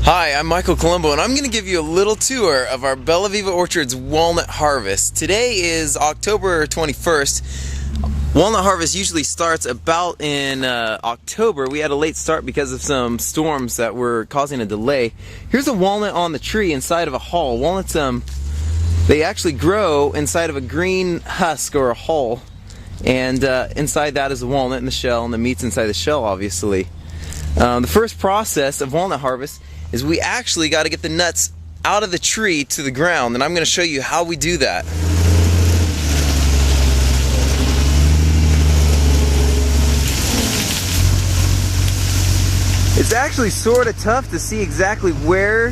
Hi, I'm Michael Colombo, and I'm going to give you a little tour of our Bella Viva Orchard's walnut harvest. Today is October 21st. Walnut harvest usually starts about in October. We had a late start because of some storms that were causing a delay. Here's a walnut on the tree inside of a hull. Walnuts, they actually grow inside of a green husk or a hull, and inside that is a walnut in the shell, and the meat's inside the shell, obviously. The first process of walnut harvest is we actually got to get the nuts out of the tree to the ground, and I'm going to show you how we do that. It's actually sort of tough to see exactly where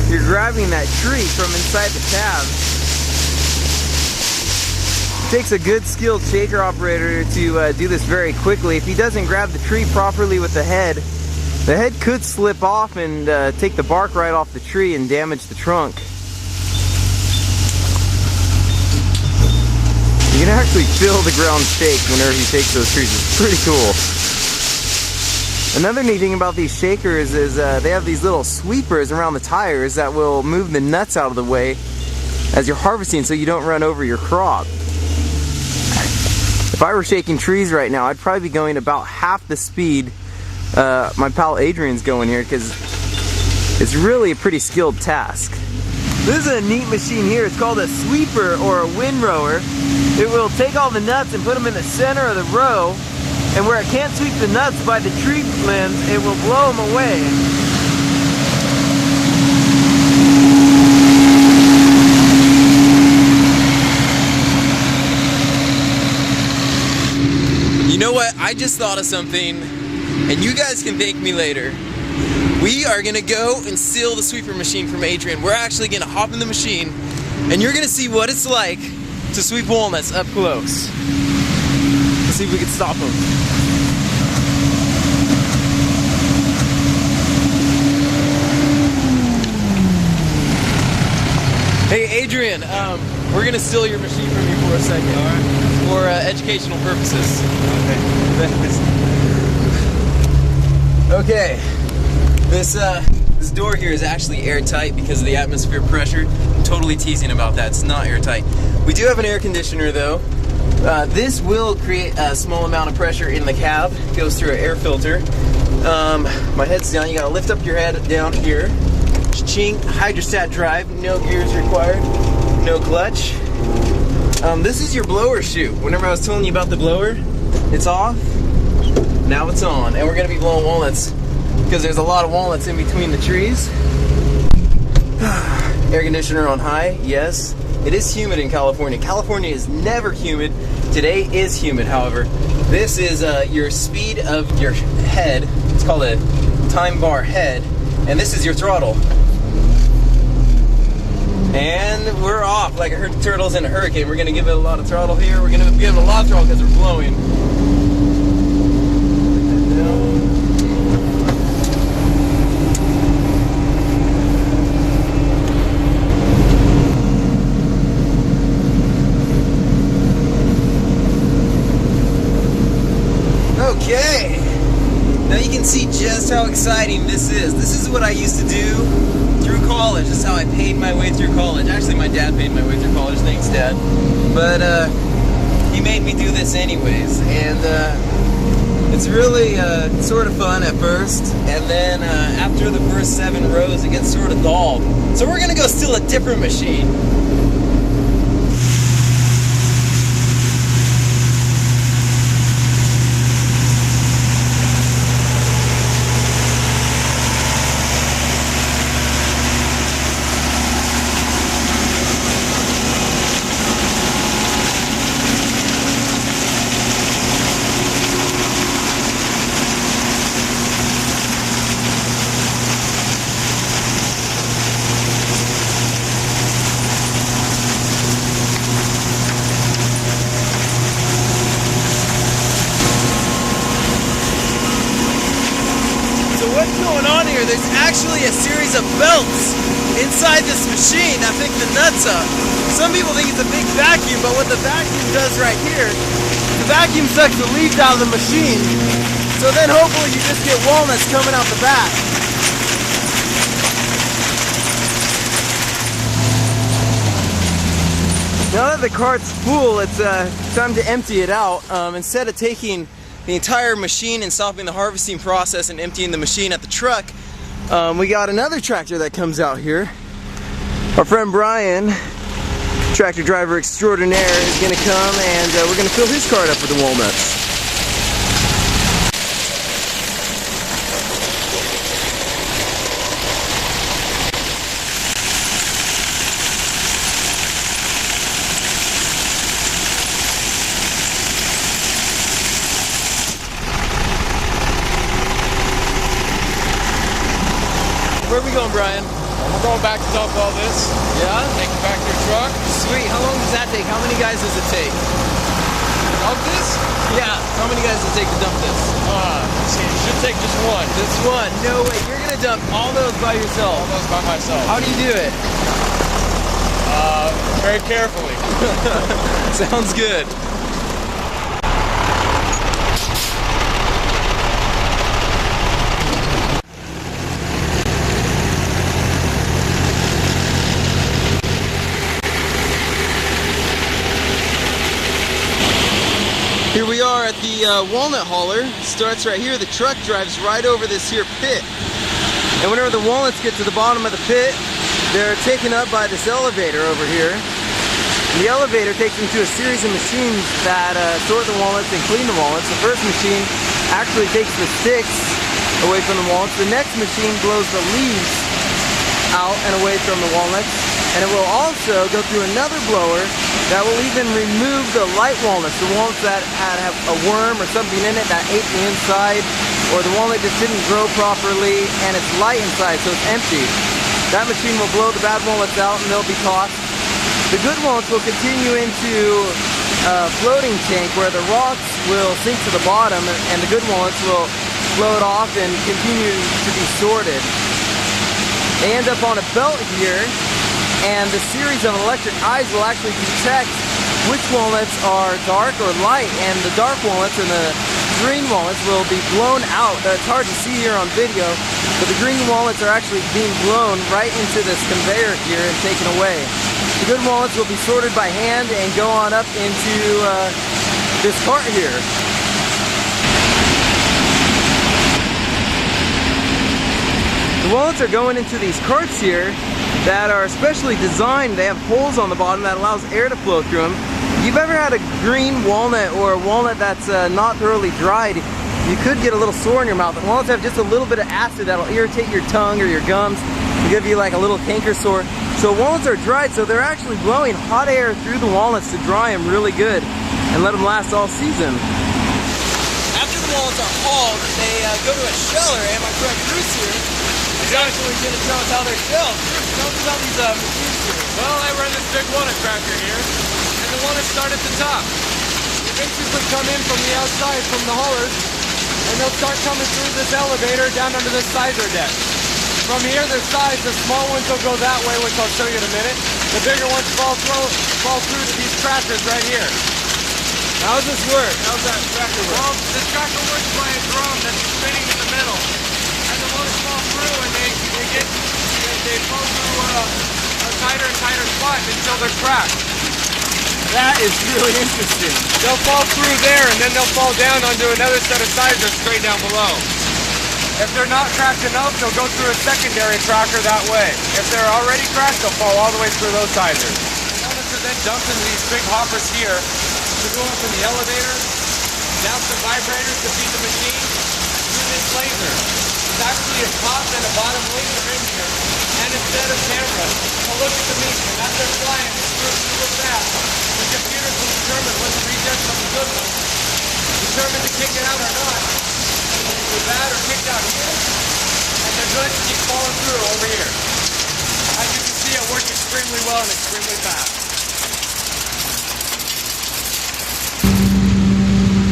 you're grabbing that tree from inside the cab. It takes a good skilled shaker operator to do this very quickly. If he doesn't grab the tree properly with the head could slip off and take the bark right off the tree and damage the trunk. You can actually feel the ground shake whenever he takes those trees. It's pretty cool. Another neat thing about these shakers is they have these little sweepers around the tires that will move the nuts out of the way as you're harvesting so you don't run over your crop. If I were shaking trees right now, I'd probably be going about half the speed my pal Adrian's going here, because it's really a pretty skilled task. This is a neat machine here. It's called a sweeper or a windrower. It will take all the nuts and put them in the center of the row, and where it can't sweep the nuts by the tree limbs, it will blow them away. You know what? I just thought of something, and you guys can thank me later. We are gonna go and steal the sweeper machine from Adrian. We're actually gonna hop in the machine, and you're gonna see what it's like to sweep walnuts up close. Let's see if we can stop him. Hey Adrian, we're gonna steal your machine from you for a second. All right. For educational purposes. Okay. This door here is actually airtight because of the atmosphere pressure. I'm totally teasing about that. It's not airtight. We do have an air conditioner though. This will create a small amount of pressure in the cab. It goes through an air filter. My head's down. You gotta lift up your head down here. Ching, hydrostat drive. No gears required. No clutch. This is your blower chute. Whenever I was telling you about the blower, it's off. Now it's on, and we're gonna be blowing walnuts because there's a lot of walnuts in between the trees. Air conditioner on high, yes. It is humid in California. California is never humid. Today is humid, however. This is your speed of your head. It's called a time bar head, and this is your throttle. And we're off like a turtles in a hurricane. We're gonna give it a lot of throttle here. We're gonna give it a lot of throttle because we're blowing. Okay, now you can see just how exciting this is. This is what I used to do through college. This is how I paid my way through college. Actually, my dad paid my way through college. Thanks, Dad. But he made me do this anyways, and it's really sort of fun at first, and then after the first 7 rows, it gets sort of dull. So we're gonna go steal a different machine. What's going on here? There's actually a series of belts inside this machine that pick the nuts up. Some people think it's a big vacuum, but what the vacuum does right here, the vacuum sucks the leaves out of the machine, so then hopefully you just get walnuts coming out the back. Now that the cart's full, it's time to empty it out. Instead of taking the entire machine and stopping the harvesting process and emptying the machine at the truck, we got another tractor that comes out here. Our friend Brian, tractor driver extraordinaire, is going to come and we're going to fill his cart up with the walnuts. Where are we going, Brian? We're going back to dump all this. Yeah? Take it back to your truck. Sweet. How long does that take? How many guys does it take? Dump this? Yeah. How many guys does it take to dump this? Let's see. It should take just one. Just one? No way. You're going to dump all those by yourself? All those by myself. How do you do it? Very carefully. Sounds good. Here we are at the walnut hauler. Starts right here. The truck drives right over this here pit. And whenever the walnuts get to the bottom of the pit, they're taken up by this elevator over here. And the elevator takes them to a series of machines that sort the walnuts and clean the walnuts. The first machine actually takes the sticks away from the walnuts. The next machine blows the leaves out and away from the walnuts. And it will also go through another blower that will even remove the light walnuts, the walnuts that have a worm or something in it that ate the inside, or the walnut just didn't grow properly and it's light inside, so it's empty. That machine will blow the bad walnuts out and they'll be tossed. The good walnuts will continue into a floating tank where the rocks will sink to the bottom and the good walnuts will float off and continue to be sorted. They end up on a belt here, and the series of electric eyes will actually detect which walnuts are dark or light, and the dark walnuts and the green walnuts will be blown out. It's hard to see here on video, but the green walnuts are actually being blown right into this conveyor here and taken away. The good walnuts will be sorted by hand and go on up into this cart here. The walnuts are going into these carts here that are specially designed. They have holes on the bottom that allows air to flow through them. If you've ever had a green walnut or a walnut that's not thoroughly dried, you could get a little sore in your mouth. The walnuts have just a little bit of acid that'll irritate your tongue or your gums and give you like a little canker sore. So walnuts are dried, so they're actually blowing hot air through the walnuts to dry them really good and let them last all season. After the walnuts are hauled, they go to a sheller, and my friend Bruce here is actually going to tell us how they're shelled. Bruce, tell us about these machines here. Well, I run this big walnut tractor here, and the walnuts start at the top. They basically come in from the outside, from the haulers, and they'll start coming through this elevator down under this sizer deck. From here, the small ones will go that way, which I'll show you in a minute. The bigger ones fall through to these tractors right here. How does this work? How does that tractor work? Well, this tractor works by a drum that's spinning in the middle. And the walnuts fall through, and they fall through a tighter and tighter spot until they're cracked. That is really interesting. They'll fall through there, and then they'll fall down onto another set of sizers straight down below. If they're not cracked enough, they'll go through a secondary tracker that way. If they're already cracked, they'll fall all the way through those sizers. The walnuts are then dumped into these big hoppers here to go up in the elevator, down some vibrators to feed the machine, through this laser. There's actually a top and a bottom laser in here, and a set of cameras to look at the meat. And as they're flying through that, the computers will determine what the rejects of the good ones, determine to kick it out or not. The bad are kicked out here, and the good keep falling through over here. As you can see, it works extremely well and extremely fast.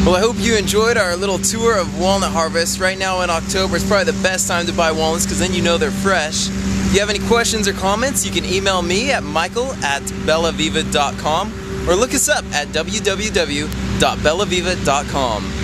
Well, I hope you enjoyed our little tour of walnut harvest. Right now in October, it's probably the best time to buy walnuts because then you know they're fresh. If you have any questions or comments, you can email me at michael@bellaviva.com or look us up at www.bellaviva.com.